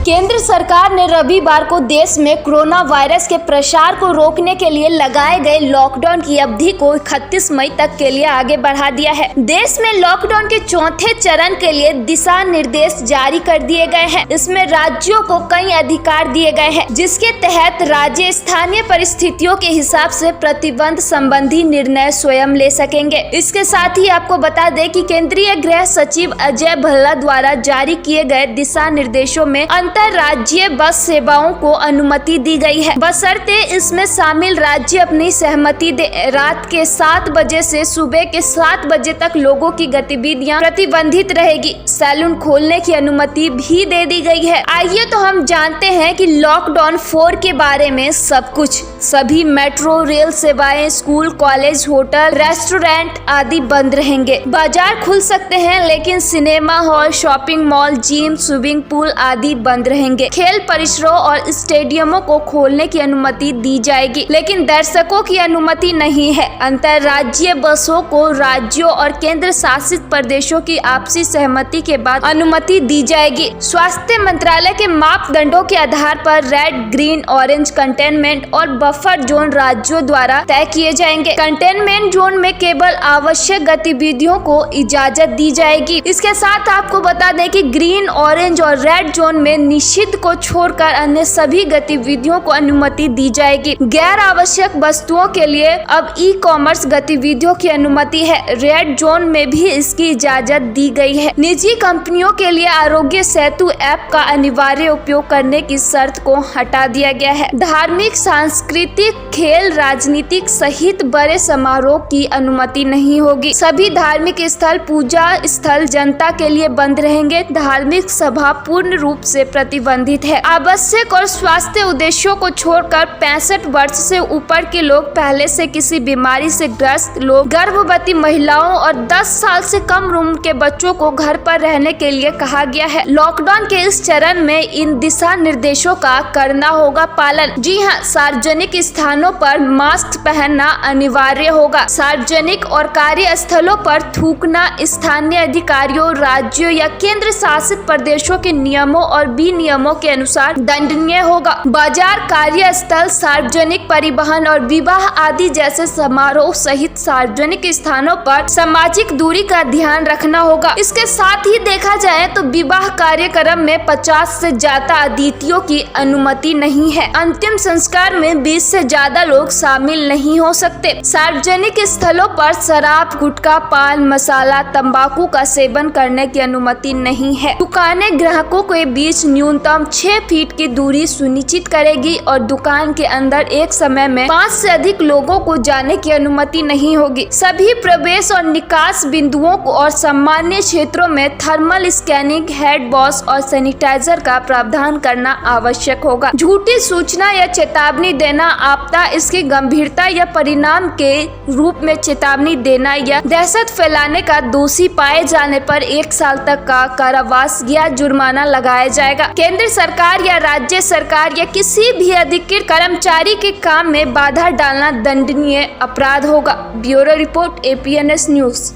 केंद्र सरकार ने रविवार को देश में कोरोना वायरस के प्रसार को रोकने के लिए लगाए गए लॉकडाउन की अवधि को 31 मई तक के लिए आगे बढ़ा दिया है। देश में लॉकडाउन के चौथे चरण के लिए दिशा निर्देश जारी कर दिए गए हैं। इसमें राज्यों को कई अधिकार दिए गए हैं, जिसके तहत राज्य स्थानीय परिस्थितियों के हिसाब से प्रतिबंध संबंधी निर्णय स्वयं ले सकेंगे। इसके साथ ही आपको बता दें कि केंद्रीय गृह सचिव अजय भल्ला द्वारा जारी किए गए दिशा निर्देशों में अंतरराज्यीय बस सेवाओं को अनुमति दी गई है, बशर्ते इसमें शामिल राज्य अपनी सहमति दे। रात के 7 बजे से सुबह के 7 बजे तक लोगों की गतिविधियां प्रतिबंधित रहेगी। सैलून खोलने की अनुमति भी दे दी गई है। आइए तो हम जानते हैं कि लॉकडाउन 4 के बारे में सब कुछ। सभी मेट्रो, रेल सेवाएं, स्कूल, कॉलेज, होटल, रेस्टोरेंट आदि बंद रहेंगे। बाजार खुल सकते हैं, लेकिन cinema hall, shopping mall, gym, swimming pool आदि बंद रहेंगे। खेल परिसरों और स्टेडियमों को खोलने की अनुमति दी जाएगी, लेकिन दर्शकों की अनुमति नहीं है। अंतरराज्यीय बसों को राज्यों और केंद्र शासित प्रदेशों की आपसी सहमति के बाद अनुमति दी जाएगी। स्वास्थ्य मंत्रालय के मापदंडों के आधार पर रेड, ग्रीन, ऑरेंज कंटेनमेंट और बफर जोन राज्यों द्वारा तय किए जाएंगे। कंटेनमेंट जोन में केवल आवश्यक गतिविधियों को इजाजत दी जाएगी। इसके साथ आपको बता दें कि ग्रीन, ऑरेंज और रेड जोन में निषिद्ध को छोड़कर अन्य सभी गतिविधियों को अनुमति दी जाएगी। गैर आवश्यक वस्तुओं के लिए अब ई-कॉमर्स गतिविधियों की अनुमति है। रेड जोन में भी इसकी इजाजत दी गई है। निजी कंपनियों के लिए आरोग्य सेतु ऐप का अनिवार्य उपयोग करने की शर्त को हटा दिया गया है। धार्मिक, सांस्कृतिक, खेल, राजनीतिक सहित बड़े समारोह की अनुमति नहीं होगी। सभी धार्मिक स्थल, पूजा स्थल जनता के लिए बंद रहेंगे। धार्मिक सभा पूर्ण रूप से प्रतिबंधित है। आवश्यक और स्वास्थ्य उद्देश्यों को छोड़कर 65 वर्ष से ऊपर के लोग, पहले से किसी बीमारी से ग्रस्त लोग, गर्भवती महिलाओं और 10 साल से कम उम्र के बच्चों को घर पर रहने के लिए कहा गया है। लॉकडाउन के इस चरण में इन दिशा निर्देशों का करना होगा पालन। जी हाँ, सार्वजनिक स्थानों पर मास्क पहनना अनिवार्य होगा। सार्वजनिक और कार्यस्थलों पर थूकना स्थानीय अधिकारियों, राज्यों या केंद्र शासित प्रदेशों के नियमों और विनियमों के अनुसार दंडनीय होगा। बाजार, कार्यस्थल, सार्वजनिक परिवहन और विवाह आदि जैसे समारोह सहित सार्वजनिक स्थानों पर सामाजिक दूरी का ध्यान रखना होगा। इसके साथ ही देखा जाए तो विवाह कार्यक्रम में 50 से ज्यादा अतिथियों की अनुमति नहीं है। अंतिम संस्कार में 20 से ज्यादा लोग शामिल नहीं हो सकते। सार्वजनिक स्थलों पर शराब, गुटखा, पान मसाला, तंबाकू का सेवन करने की अनुमति नहीं है। दुकानें ग्राहकों के बीच न्यूनतम 6 फीट की दूरी सुनिश्चित करेगी और दुकान के अंदर एक समय में 5 से अधिक लोगों को जाने की अनुमति नहीं होगी। सभी प्रवेश और निकास बिंदुओं को और सामान्य क्षेत्रों में थर्मल स्कैनिंग, हैंड वॉश और सैनिटाइजर का प्रावधान करना आवश्यक होगा। झूठी सूचना या चेतावनी देना, आपदा, इसकी गंभीरता या परिणाम के रूप में चेतावनी देना या दहशत फैलाने का दोषी पाए जाने पर 1 साल तक का कारावास या जुर्माना लगाया जाएगा। केंद्र सरकार या राज्य सरकार या किसी भी अधिकृत कर्मचारी के काम में बाधा डालना दंडनीय अपराध होगा। Bureau report, APNS news.